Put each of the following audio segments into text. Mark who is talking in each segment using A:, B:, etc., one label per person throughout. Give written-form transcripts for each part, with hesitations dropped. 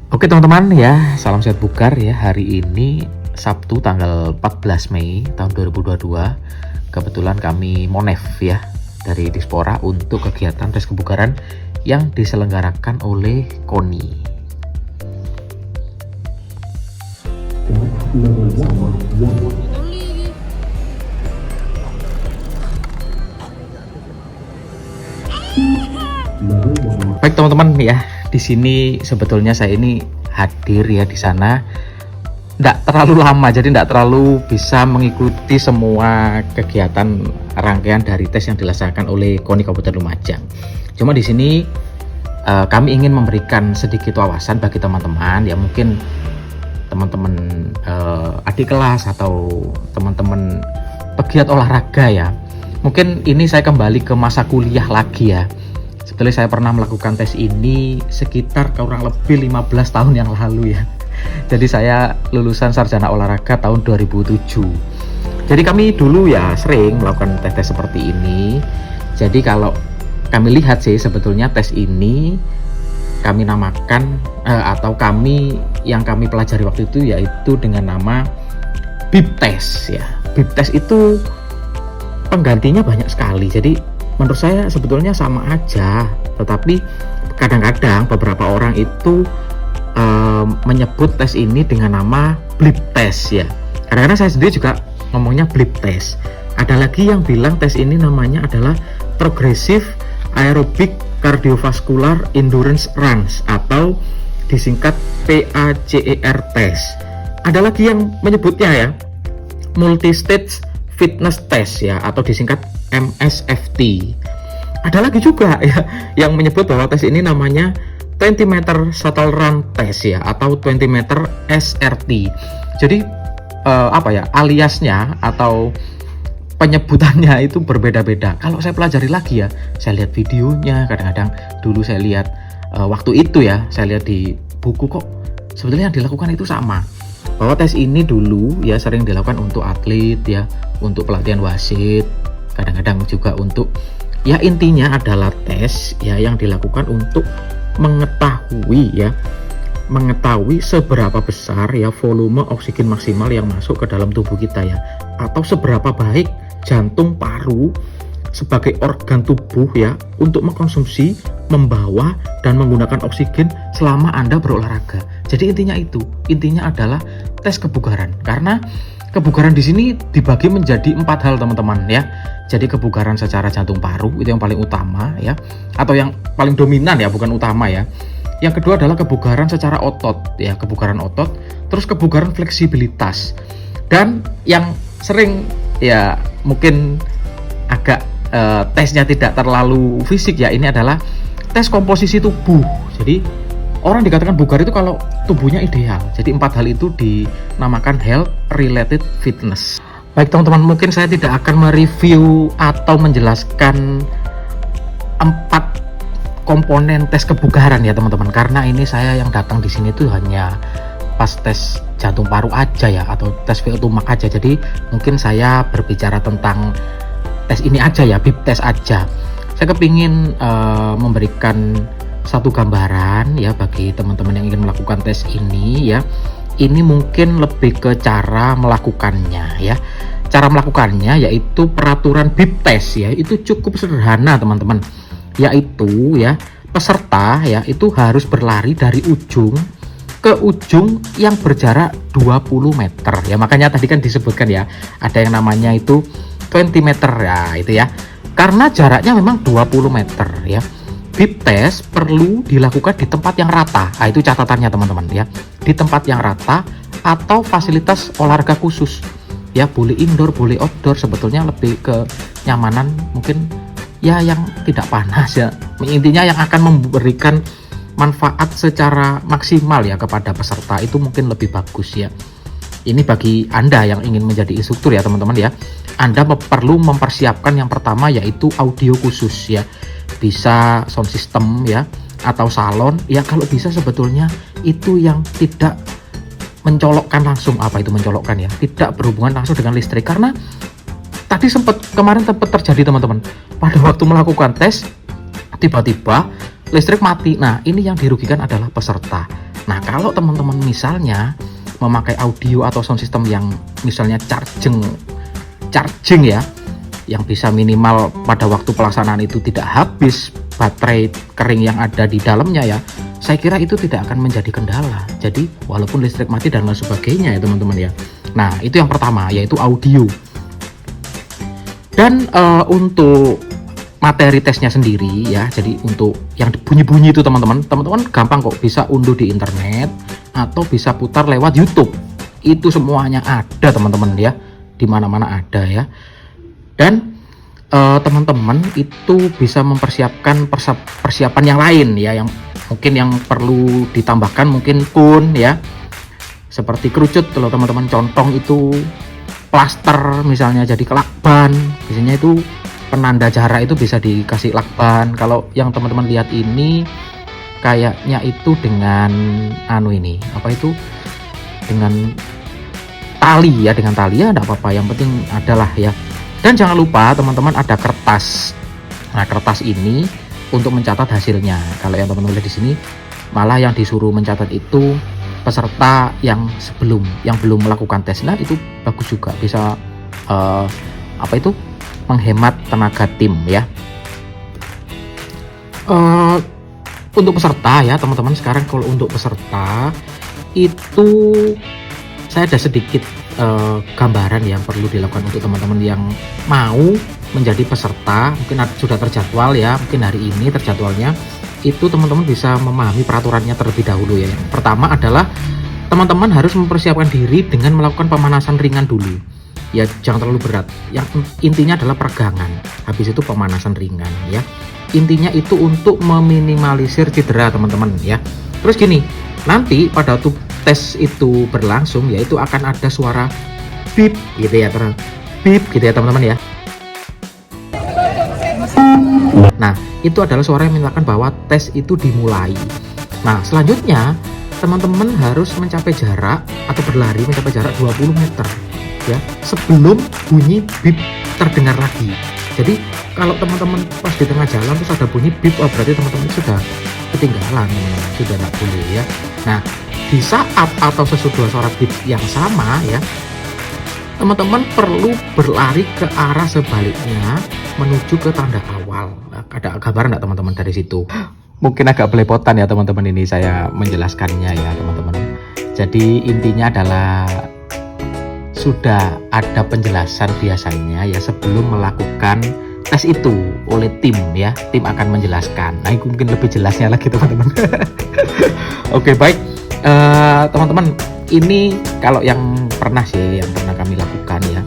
A: Oke teman-teman ya, salam sehat bugar ya. Hari ini Sabtu tanggal 14 Mei tahun 2022. Kebetulan kami Monef ya dari Dispora untuk kegiatan tes kebugaran yang diselenggarakan oleh KONI. Baik teman-teman ya, di sini sebetulnya saya ini hadir ya di sana. Tidak terlalu lama, jadi tidak terlalu bisa mengikuti semua kegiatan rangkaian dari tes yang dilaksanakan oleh KONI Kabupaten Lumajang. Cuma di sini kami ingin memberikan sedikit wawasan bagi teman-teman ya, mungkin teman-teman adik kelas atau teman-teman pegiat olahraga ya. Mungkin ini saya kembali ke masa kuliah lagi ya. Sebetulnya saya pernah melakukan tes ini sekitar kurang lebih 15 tahun yang lalu ya. Jadi saya lulusan sarjana olahraga tahun 2007. Jadi kami dulu ya sering melakukan tes-tes seperti ini. Jadi kalau kami lihat sih sebetulnya tes ini kami namakan atau yang kami pelajari waktu itu yaitu dengan nama BIP test ya. BIP test itu penggantinya banyak sekali. Jadi menurut saya sebetulnya sama aja, tetapi kadang-kadang beberapa orang itu menyebut tes ini dengan nama BLIP test ya. Kadang-kadang saya sendiri juga ngomongnya BLIP test. Ada lagi yang bilang tes ini namanya adalah Progressive Aerobic Cardiovascular Endurance Runs atau disingkat PACER test. Ada lagi yang menyebutnya ya Multi-Stage Fitness Test ya atau disingkat MSFT. Ada lagi juga ya yang menyebut bahwa tes ini namanya 20 meter shuttle run test ya atau 20 meter SRT. Jadi aliasnya atau penyebutannya itu berbeda-beda. Kalau saya pelajari lagi ya, saya lihat videonya, kadang-kadang dulu saya lihat waktu itu ya, saya lihat di buku kok sebetulnya yang dilakukan itu sama. Bahwa tes ini dulu ya sering dilakukan untuk atlet ya, untuk pelatihan wasit, kadang-kadang juga untuk ya intinya adalah tes ya yang dilakukan untuk mengetahui seberapa besar ya volume oksigen maksimal yang masuk ke dalam tubuh kita ya, atau seberapa baik jantung paru sebagai organ tubuh ya untuk mengkonsumsi, membawa dan menggunakan oksigen selama Anda berolahraga. Jadi intinya adalah tes kebugaran, karena kebugaran di sini dibagi menjadi 4 hal teman-teman ya. Jadi kebugaran secara jantung paru itu yang paling utama ya, atau yang paling dominan ya, bukan utama ya. Yang kedua adalah kebugaran secara otot ya, kebugaran otot. Terus kebugaran fleksibilitas. Dan yang sering ya mungkin agak tesnya tidak terlalu fisik ya, ini adalah tes komposisi tubuh. Jadi orang dikatakan bugar itu kalau tubuhnya ideal. Jadi 4 hal itu dinamakan health related fitness. Baik teman-teman, mungkin saya tidak akan mereview atau menjelaskan 4 komponen tes kebugaran ya teman-teman, karena ini saya yang datang di sini tuh hanya pas tes jantung paru aja ya, atau tes VO2 max aja. Jadi mungkin saya berbicara tentang tes ini aja ya, BIP test aja. Saya kepingin memberikan satu gambaran ya bagi teman-teman yang ingin melakukan tes ini ya. Ini mungkin lebih ke cara melakukannya ya. Cara melakukannya yaitu peraturan BIP test ya, itu cukup sederhana teman-teman. Yaitu ya peserta ya itu harus berlari dari ujung ke ujung yang berjarak 20 meter ya. Makanya tadi kan disebutkan ya ada yang namanya itu 20 meter ya, itu ya. Karena jaraknya memang 20 meter ya. BIP test perlu dilakukan di tempat yang rata. Nah, itu catatannya teman-teman ya. Di tempat yang rata atau fasilitas olahraga khusus. Ya, boleh indoor, boleh outdoor, sebetulnya lebih ke nyamanan mungkin ya yang tidak panas ya. Intinya yang akan memberikan manfaat secara maksimal ya kepada peserta itu mungkin lebih bagus ya. Ini bagi Anda yang ingin menjadi instruktur ya teman-teman ya. Anda perlu mempersiapkan yang pertama yaitu audio khusus ya. Bisa sound system ya atau salon ya, kalau bisa sebetulnya itu yang tidak mencolokkan langsung. Apa itu mencolokkan ya? Tidak berhubungan langsung dengan listrik, karena tadi kemarin sempat terjadi teman-teman, pada waktu melakukan tes tiba-tiba listrik mati. Nah, ini yang dirugikan adalah peserta. Nah, kalau teman-teman misalnya memakai audio atau sound system yang misalnya charging ya, yang bisa minimal pada waktu pelaksanaan itu tidak habis baterai kering yang ada di dalamnya ya, saya kira itu tidak akan menjadi kendala. Jadi walaupun listrik mati dan lain sebagainya ya teman-teman ya. Nah, itu yang pertama, yaitu audio. Dan untuk materi tesnya sendiri ya, jadi untuk yang bunyi-bunyi itu teman-teman gampang kok, bisa unduh di internet atau bisa putar lewat YouTube. Itu semuanya ada teman-teman ya, di mana-mana ada ya. Dan teman-teman itu bisa mempersiapkan persiapan yang lain ya, yang mungkin yang perlu ditambahkan mungkin kun ya, seperti kerucut kalau teman-teman contong itu, plaster misalnya jadi lakban, biasanya itu penanda jarak itu bisa dikasih lakban. Kalau yang teman-teman lihat ini kayaknya itu dengan ini apa itu, dengan tali ya, dengan tali ya, enggak apa-apa, yang penting adalah ya. Dan jangan lupa teman-teman ada kertas. Nah, kertas ini untuk mencatat hasilnya. Kalau yang teman-teman lihat di sini, malah yang disuruh mencatat itu peserta yang belum melakukan tes. Nah, itu bagus juga, bisa menghemat tenaga tim ya. Untuk peserta ya teman-teman, sekarang kalau untuk peserta itu saya ada sedikit gambaran yang perlu dilakukan untuk teman-teman yang mau menjadi peserta. Mungkin sudah terjadwal ya, mungkin hari ini terjadwalnya. Itu teman-teman bisa memahami peraturannya terlebih dahulu ya. Yang pertama adalah teman-teman harus mempersiapkan diri dengan melakukan pemanasan ringan dulu ya, jangan terlalu berat. Yang intinya adalah peregangan, habis itu pemanasan ringan ya. Intinya itu untuk meminimalisir cedera teman-teman ya. Terus gini, nanti pada waktu tes itu berlangsung ya, itu akan ada suara beep gitu ya, beep gitu ya teman-teman ya. Nah, itu adalah suara yang menyatakan bahwa tes itu dimulai. Nah, selanjutnya teman-teman harus mencapai jarak atau berlari mencapai jarak 20 meter ya, sebelum bunyi beep terdengar lagi. Jadi kalau teman-teman pas di tengah jalan terus ada bunyi beep, oh berarti teman-teman sudah ketinggalan, sudah nggak boleh ya. Nah, di saat atau sesudah suara beep yang sama ya, teman-teman perlu berlari ke arah sebaliknya menuju ke tanda awal. Ada gambar nggak teman-teman dari situ? Mungkin agak belepotan ya teman-teman ini saya menjelaskannya ya teman-teman. Jadi intinya adalah sudah ada penjelasan biasanya ya sebelum melakukan tes itu oleh tim ya. Tim akan menjelaskan. Nah, itu mungkin lebih jelasnya lagi teman-teman. Oke, baik. Teman-teman, ini kalau yang pernah kami lakukan ya,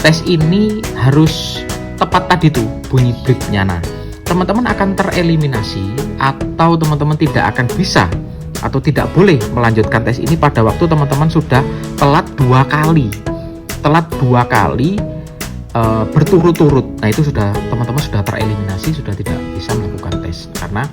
A: tes ini harus tepat tadi tuh bunyi beepnya. Nah, teman-teman akan tereliminasi atau teman-teman tidak akan bisa atau tidak boleh melanjutkan tes ini pada waktu teman-teman sudah telat dua kali berturut-turut. Nah, itu sudah teman-teman sudah tereliminasi, sudah tidak bisa melakukan tes karena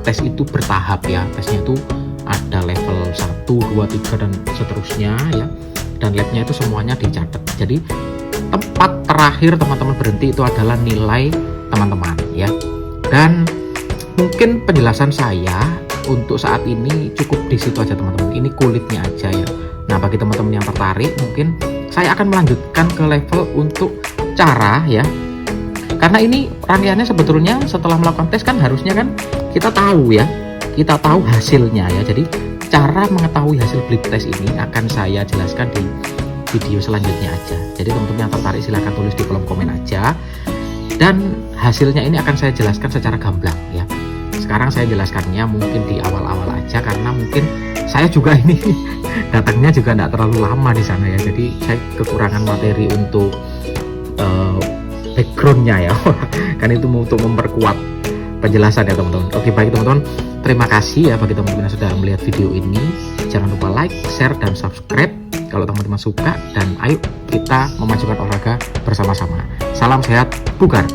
A: tes itu bertahap ya. Tesnya itu ada level 1, 2, 3 dan seterusnya ya, dan labnya itu semuanya dicatat. Jadi tempat terakhir teman-teman berhenti itu adalah nilai teman-teman ya. Dan mungkin penjelasan saya untuk saat ini cukup di situ aja teman-teman, ini kulitnya aja ya. Nah, bagi teman-teman yang tertarik mungkin saya akan melanjutkan ke level untuk cara ya, karena ini rangkaiannya sebetulnya setelah melakukan tes kan harusnya kan kita tahu ya, kita tahu hasilnya ya. Jadi cara mengetahui hasil blip test ini akan saya jelaskan di video selanjutnya aja. Jadi teman-teman yang tertarik silahkan tulis di kolom komen aja, dan hasilnya ini akan saya jelaskan secara gamblang ya. Sekarang saya jelaskannya mungkin di awal-awal aja karena mungkin saya juga ini datangnya juga tidak terlalu lama di sana ya, jadi saya kekurangan materi untuk backgroundnya ya. Kan itu untuk memperkuat penjelasan ya teman-teman. Oke, baik teman-teman, terima kasih ya bagi teman-teman yang sudah melihat video ini. Jangan lupa like, share, dan subscribe kalau teman-teman suka, dan ayo kita memajukan olahraga bersama-sama. Salam sehat bugar.